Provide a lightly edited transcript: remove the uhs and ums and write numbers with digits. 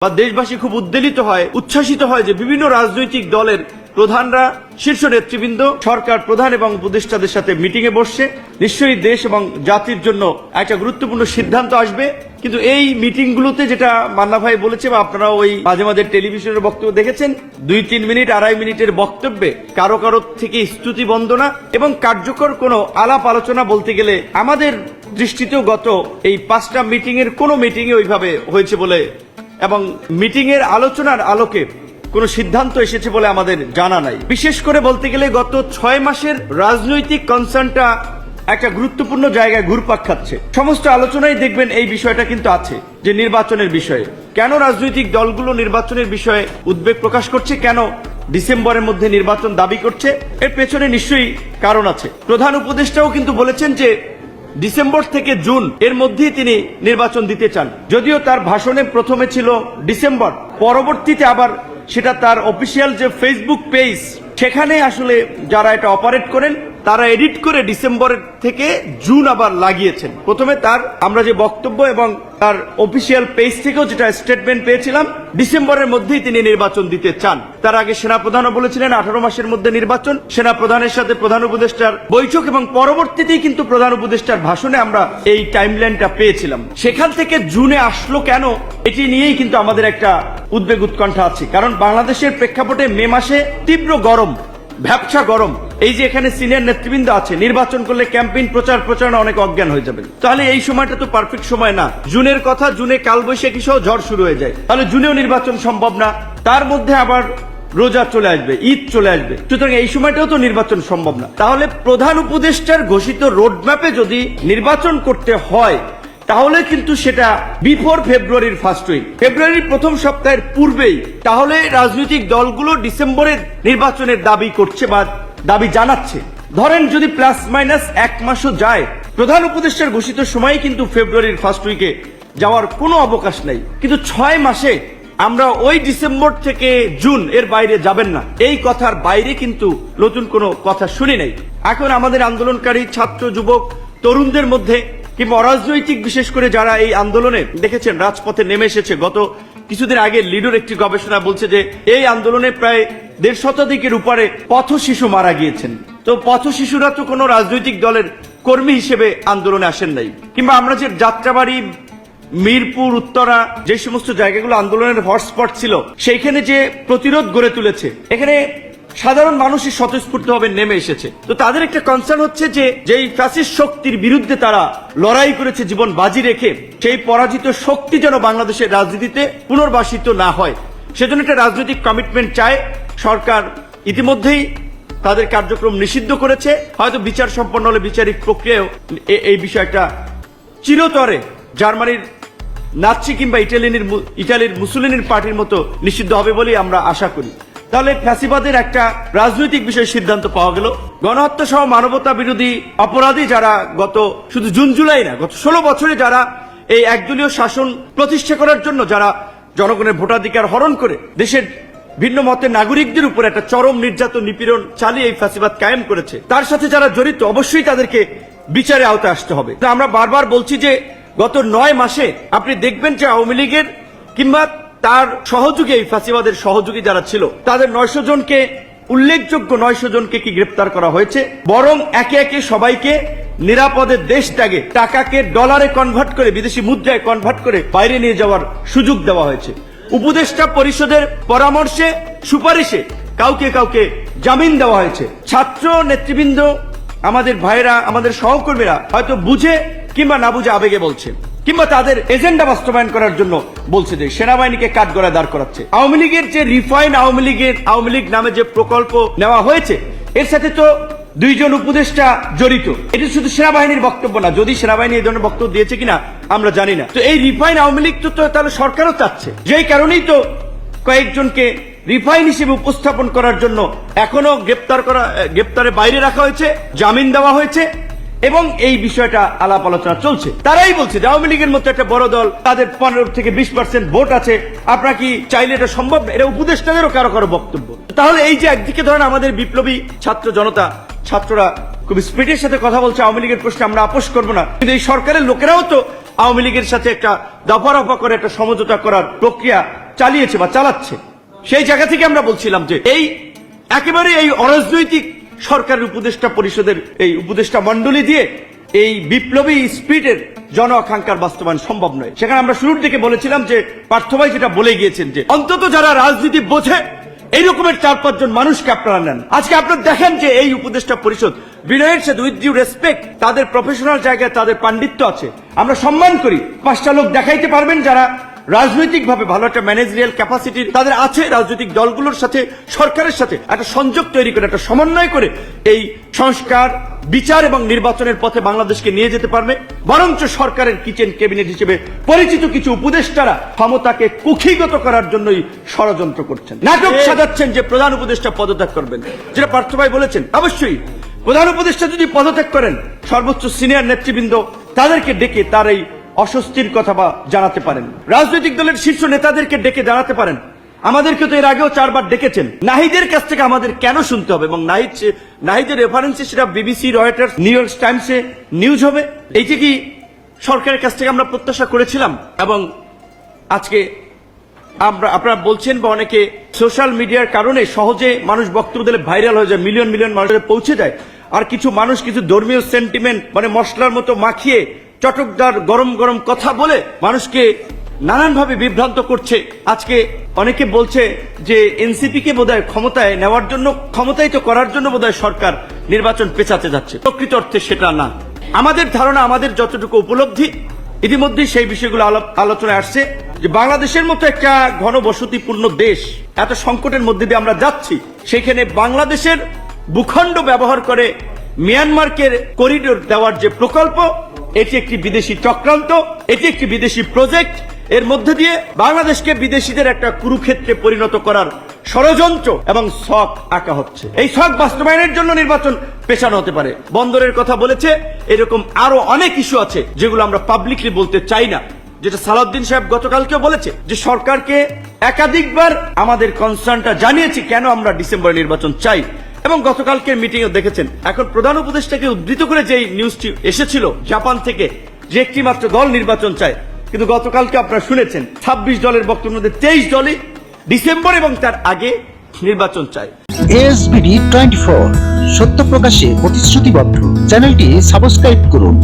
বা দেশবাসী খুব উদ্বেলিত হয়, উচ্ছ্বাসিত হয় যে বিভিন্ন রাজনৈতিক দলের প্রধানরা, শীর্ষ নেতৃবৃন্দ, সরকার প্রধান এবং উপদেষ্টাদের সাথে মিটিং এ বসছে। নিশ্চয়ই দেশ এবং জাতির জন্য একটা গুরুত্বপূর্ণ সিদ্ধান্ত আসবে। কিন্তু এই মিটিংগুলোতে যেটা মান্না ভাই বলেছে বা আপনারা ওই মাঝে মাঝে টেলিভিশনের বক্তব্য দেখেছেন, 2-3 মিনিট 2.5 মিনিটের বক্তব্যে কারো কারো থেকে স্তুতি বন্দনা এবং কার্যকর কোনো আলাপ আলোচনা বলতে গেলে আমাদের দৃষ্টিতেও গত এই 5টা মিটিং এর কোনো মিটিং এ ওইভাবে হয়েছে বলে এবং মিটিং এর আলোচনার আলোকে কোন সিদ্ধান্ত এসেছে বলে আমাদের জানা নাই। বিশেষ করে বলতে গেলে গত 6 মাসের রাজনৈতিক কনসার্নটা একটা গুরুত্বপূর্ণ জায়গায় ঘুরপাক খাচ্ছে। সমস্ত আলোচনায় দেখবেন এই বিষয়টা কিন্তু আছে যে নির্বাচনের বিষয়ে কেন রাজনৈতিক দলগুলো নির্বাচনের বিষয়ে উদ্বেগ প্রকাশ করছে, কেন ডিসেম্বরের মধ্যে নির্বাচন দাবি করছে, এর পেছনে নিশ্চয়ই কারণ আছে। প্রধান উপদেষ্টাও কিন্তু বলেছেন যে ডিসেম্বর থেকে জুন এর মধ্যেই তিনি নির্বাচন দিতে চান। যদিও তার ভাষণে প্রথমে ছিল ডিসেম্বর, পরবর্তীতে আবার সেটা তার অফিসিয়াল যে ফেসবুক পেজ সেখানে আসলে যারা এটা অপারেট করেন তারা এডিট করে ডিসেম্বরের থেকে জুন আবার লাগিয়েছেন। প্রথমে তার আমরা যে বক্তব্য এবং তার অফিসিয়াল পেজ থেকেও যেটা স্টেটমেন্ট পেয়েছিলাম ডিসেম্বরের মধ্যেই তিনি নির্বাচন দিতে চান। তার আগে সেনাপ্রধানও বলেছিলেন 18 মাসের মধ্যে নির্বাচন, সেনাপ্রধানের সাথে প্রধান উপদেষ্টার বৈঠক এবং পরবর্তীতেই কিন্তু প্রধান উপদেষ্টার ভাষণে আমরা এই টাইমলাইনটা পেয়েছিলাম। সেখান থেকে জুনে আসলো কেন, এটি নিয়েই কিন্তু আমাদের একটা উদ্বেগ উৎকণ্ঠা আছে। কারণ বাংলাদেশের প্রেক্ষাপটে মে মাসে তীব্র গরম, ভ্যাপসা গরম। এই যে এখানে সিনিয়র নেতৃবৃন্দ আছে, নির্বাচন করলে ক্যাম্পেইন প্রচারণা অনেক অজ্ঞান হয়ে যাবে। তাহলে এই সময়টা তো পারফেক্ট সময় না। জুনের কথা, জুনে কালবৈশাখী সহ ঝড় শুরু হয়ে যায়, তাহলে জুনেও নির্বাচন সম্ভব না। তার মধ্যে আবার রোজা চলে আসবে, ঈদ চলে আসবে, সুতরাং এই সময়টাও তো নির্বাচন সম্ভব না। তাহলে প্রধান উপদেষ্টার ঘোষিত রোডম্যাপে যদি নির্বাচন করতে হয় তাহলে কিন্তু সেটা বিফোর ফেব্রুয়ারির ফার্স্ট উইক, ফেব্রুয়ারির প্রথম সপ্তাহের পূর্বেই। তাহলে রাজনৈতিক দলগুলো ডিসেম্বরের নির্বাচনের দাবি করছে বা দাবি জানাচ্ছে। ধরেন যদি প্লাস মাইনাস 1 মাসও যায়, প্রধান উপদেষ্টার ঘোষিত সময় কিন্তু ফেব্রুয়ারির ফার্স্ট উইকে যাওয়ার কোনো অবকাশ নাই। কিন্তু 6 মাসে আমরা ওই ডিসেম্বর থেকে জুন এর বাইরে যাবেন না, এই কথার বাইরে কিন্তু নতুন কোনো কথা শুনি নাই। এখন আমাদের আন্দোলনকারী ছাত্র, যুবক, তরুণদের মধ্যে কিংবা অরাজনৈতিক বিশেষ করে যারা এই আন্দোলনে দেখেছেন রাজপথে নেমে এসেছে, গত কিছুদিন আগে লিডোর একটি গবেষণা বলছে যে এই আন্দোলনে প্রায় 1.5 শতাধিকের উপরে পথ শিশু মারা গিয়েছেন। তো পথ শিশুরা তো কোনো রাজনৈতিক দলের কর্মী হিসেবে আন্দোলনে আসেন নাই। কিংবা আমরা যে যাত্রাবাড়ি, মিরপুর, উত্তরা, যে সমস্ত জায়গাগুলো আন্দোলনের হটস্পট ছিল সেইখানে যে প্রতিরোধ গড়ে তুলেছে, এখানে সাধারণ মানুষই স্বতঃস্ফূর্তভাবে নেমে এসেছে। তো তাদের একটা কনসার্ন হচ্ছে যে যেই ফ্যাসিস্ট শক্তির বিরুদ্ধে তারা লড়াই করেছে জীবন বাজি রেখে, সেই পরাজিত শক্তি যেন বাংলাদেশের রাজনীতিতে পুনর্বাসিত না হয়, সেজন্য একটা রাজনৈতিক কমিটমেন্ট চায়। সরকার ইতিমধ্যেই তাদের কার্যক্রম নিষিদ্ধ করেছে, হয়তো বিচার সম্পন্ন হলে বিচারিক প্রক্রিয়ায় এই বিষয়টা চিরতরে জার্মানির নাৎসি কিংবা ইটালির মুসোলিনির পার্টির মতো নিষিদ্ধ হবে বলেই আমরা আশা করি। তাহলে ফ্যাসিবাদের একটা রাজনৈতিক বিষয় সিদ্ধান্ত পাওয়া গেল। গণহত্যা সহ মানবতা বিরোধী অপরাধী যারা গত শুধু জুন জুলাই না, গত 16 বছরে যারা এই একদলীয় শাসন প্রতিষ্ঠা করার জন্য যারা জনগণের ভোটাধিকার হরণ করে দেশের ভিন্ন মতের নাগরিকদের উপর একটা চরম নির্যাতন, নিপীড়ন চালিয়ে এই ফ্যাসিবাদ কায়েম করেছে, তার সাথে যারা জড়িত অবশ্যই তাদেরকে বিচারে আওতায় আসতে হবে। আমরা বারবার বলছি যে গত 9 মাসে আপনি দেখবেন যে আওয়ামী লীগের কিংবা তার সহযোগী, এই ফ্যাসিবাদের সহযোগী যারা ছিল তাদের 900 জনকে, উল্লেখযোগ্য 900 জনকে কি গ্রেপ্তার করা হয়েছে, বরং একে একে সবাইকে নিরাপদে দেশ ত্যাগে টাকাকে ডলারে কনভার্ট করে, বিদেশি মুদ্রায় কনভার্ট করে বাইরে নিয়ে যাওয়ার সুযোগ দেওয়া হয়েছে। উপদেষ্টা পরিষদের পরামর্শে, সুপারিশে কাউকে কাউকে জামিন দেওয়া হয়েছে। ছাত্র নেতৃবৃন্দ, আমাদের ভাইরা, আমাদের সহকর্মীরা হয়তো বুঝে কিংবা না বুঝে আবেগে বলছে, কিংবা তাদের এজেন্ডা বাস্তবায়ন করার জন্য বলছে যে সেনাবাহিনীকে কাঠগড়ায় দাঁড় করাচ্ছে। আওয়ামী লীগের যে রিফাইন আওয়ামী লীগ নামে যে প্রকল্প নেওয়া হয়েছে, এর সাথে তো 2 জন উপদেষ্টা জড়িত। এটি শুধু সেনাবাহিনীর বক্তব্য না, যদি সেনাবাহিনী এই ধরনের বক্তব্য দিয়েছে কিনা আমরা জানি না। তো এই রিফাইন আওয়ামী লীগ তো তাহলে সরকারও চাচ্ছে, যেই কারণেই তো কয়েকজনকে রিফাইন হিসেবে উপস্থাপন করার জন্য এখনো গ্রেপ্তারের বাইরে রাখা হয়েছে, জামিন দেওয়া হয়েছে এবং এই বিষয়টা আলাপ আলোচনা চলছে। তারাই বলছে যে আওয়ামী লীগের মতো একটা বড় দল, তাদের 15 থেকে 20% ভোট আছে, আপনারা কি চাইলে এটা সম্ভব না? এটা উপদেষ্টাদেরও কারো কারো বক্তব্য। তাহলে এই যে একদিকে ধরেন আমাদের বিপ্লবী ছাত্র জনতা, ছাত্ররা খুব স্পিডের সাথে কথা বলছে আওয়ামী লীগের প্রশ্নে আমরা আপোষ করবো না, কিন্তু এই সরকারের লোকেরাও তো আওয়ামী লীগের সাথে একটা দফা রফা করে একটা সমঝোতা করার প্রক্রিয়া চালিয়েছে বা চালাচ্ছে, সেই জায়গা থেকে আমরা বলছিলাম যে এই একেবারে এই অরাজনৈতিক সরকারের উপদেষ্টা পরিষদের এই উপদেষ্টা মণ্ডলী দিয়ে এই বিপ্লবী স্পিরিটের জন আকাঙ্ক্ষার বাস্তবায়ন সম্ভব নয়। সেখানে আমরা শুরুর দিকে বলেছিলাম যে পার্থ ভাই যেটা বলে গিয়েছেন যে অন্তত যারা রাজনীতি বোঝে এই রকমের 4-5 জন মানুষকে আপনারা নেন। আজকে আপনারা দেখেন যে এই উপদেষ্টা পরিষদ বিনয়ের সাথে উইথ ডিউ রেসপেক্ট, তাদের প্রফেশনাল জায়গায় তাদের পাণ্ডিত্য আছে, আমরা সম্মান করি। 5টা লোক দেখাইতে পারবেন যারা রাজনৈতিক ভাবে ভালো একটা ম্যানেজারিয়াল ক্যাপাসিটি তাদের আছে, রাজনৈতিক দলগুলোর সাথে সরকারের সাথে একটা সংযোগ তৈরি করে একটা সমন্বয় করে এই সংস্কার বিচার এবং নির্বাচনের পথে বাংলাদেশকে নিয়ে যেতে পারবে। বরঞ্চ সরকারের কিচেন ক্যাবিনেট হিসেবে পরিচিত কিছু উপদেষ্টারা ক্ষমতাকে কুক্ষিগত করার জন্যই ষড়যন্ত্র করছেন, নাটক সাজাচ্ছেন যে প্রধান উপদেষ্টা পদত্যাগ করবেন, যেটা পার্থ ভাই বলেছেন। অবশ্যই প্রধান উপদেষ্টা যদি পদত্যাগ করেন, সর্বোচ্চ সিনিয়র নেতৃবৃন্দ তাদেরকে ডেকে তার এই অস্বস্তির কথা বা জানাতে পারেন, রাজনৈতিক দলের শীর্ষ নেতাদেরকে ডেকে জানাতে পারেন। আমাদেরকে তো এর আগেও 4 বার ডেকেছেন। নাহিদের কাছ থেকে আমাদের কেন শুনতে হবে? এবং নাহিদের রেফারেন্সে সেটা বিবিসি, রয়টার্স, নিউ ইয়র্ক টাইমসে নিউজ হবে, এইটা কি সরকারের কাছ থেকে আমরা প্রত্যাশা করেছিলাম? এবং আজকে আপনারা বলছেন বা অনেকে সোশ্যাল মিডিয়ার কারণে সহজে মানুষ বক্তব্য দিলে ভাইরাল হয়ে যায়, মিলিয়ন মিলিয়ন মানুষের পৌঁছে যায়। আর কিছু মানুষ কিছু ধর্মীয় সেন্টিমেন্ট মানে মশলার মতো মাখিয়ে চটকদার গরম গরম কথা বলে মানুষকে নানানভাবে বিভ্রান্ত করছে। আজকে অনেকে বলছে যে এনসিপি কে বোধহয় ক্ষমতায় নেওয়ার জন্য, ক্ষমতায়িত করার জন্য বোধহয় সরকার নির্বাচন পেছাতে যাচ্ছে। প্রকৃত অর্থে সেটা না। আমাদের ধারণা, আমাদের যতটুকু উপলব্ধি, ইতিমধ্যেই সেই বিষয়গুলো আলোচনায় আসছে যে বাংলাদেশের মতো একটা ঘনবসতিপূর্ণ দেশ, এত সংকটের মধ্যে দিয়ে আমরা যাচ্ছি, সেখানে বাংলাদেশের ভূখণ্ড ব্যবহার করে মিয়ানমারকে করিডোর দেওয়ার যে প্রকল্প, এটি একটি বিদেশি চক্রান্ত, এটি একটি বিদেশি প্রজেক্ট। এর মধ্যে দিয়ে বাংলাদেশকে বিদেশিদের একটা কুরুক্ষেত্রে পরিণত করার ষড়যন্ত্র এবং ছক আঁকা হচ্ছে। এই ছক বাস্তবায়নের জন্য নির্বাচন পেছানো হতে পারে। বন্দরের কথা বলেছে, এরকম আরো অনেক ইস্যু আছে যেগুলো আমরা পাবলিকলি বলতে চাই না, যেটা সালাউদ্দিন সাহেব গতকালকেও বলেছে যে সরকারকে একাধিকবার আমাদের কনসার্নটা জানিয়েছি কেন আমরা ডিসেম্বরে নির্বাচন চাই। এবং গতকালকের মিটিংও দেখেছেন, এখন প্রধান উপদেষ্টাকে উদ্ধৃত করে যে নিউজটি এসেছিল জাপান থেকে যে একটি মাত্র দল নির্বাচন চায়, কিন্তু গতকালকে আপনারা শুনেছেন 26 দলের বক্তব্যের মধ্যে 23 দলই ডিসেম্বর এবং তার আগে নির্বাচন চায়। ASBD 24 সত্য প্রকাশে প্রতিশ্রুতিবদ্ধ। চ্যানেলটি সাবস্ক্রাইব করুন।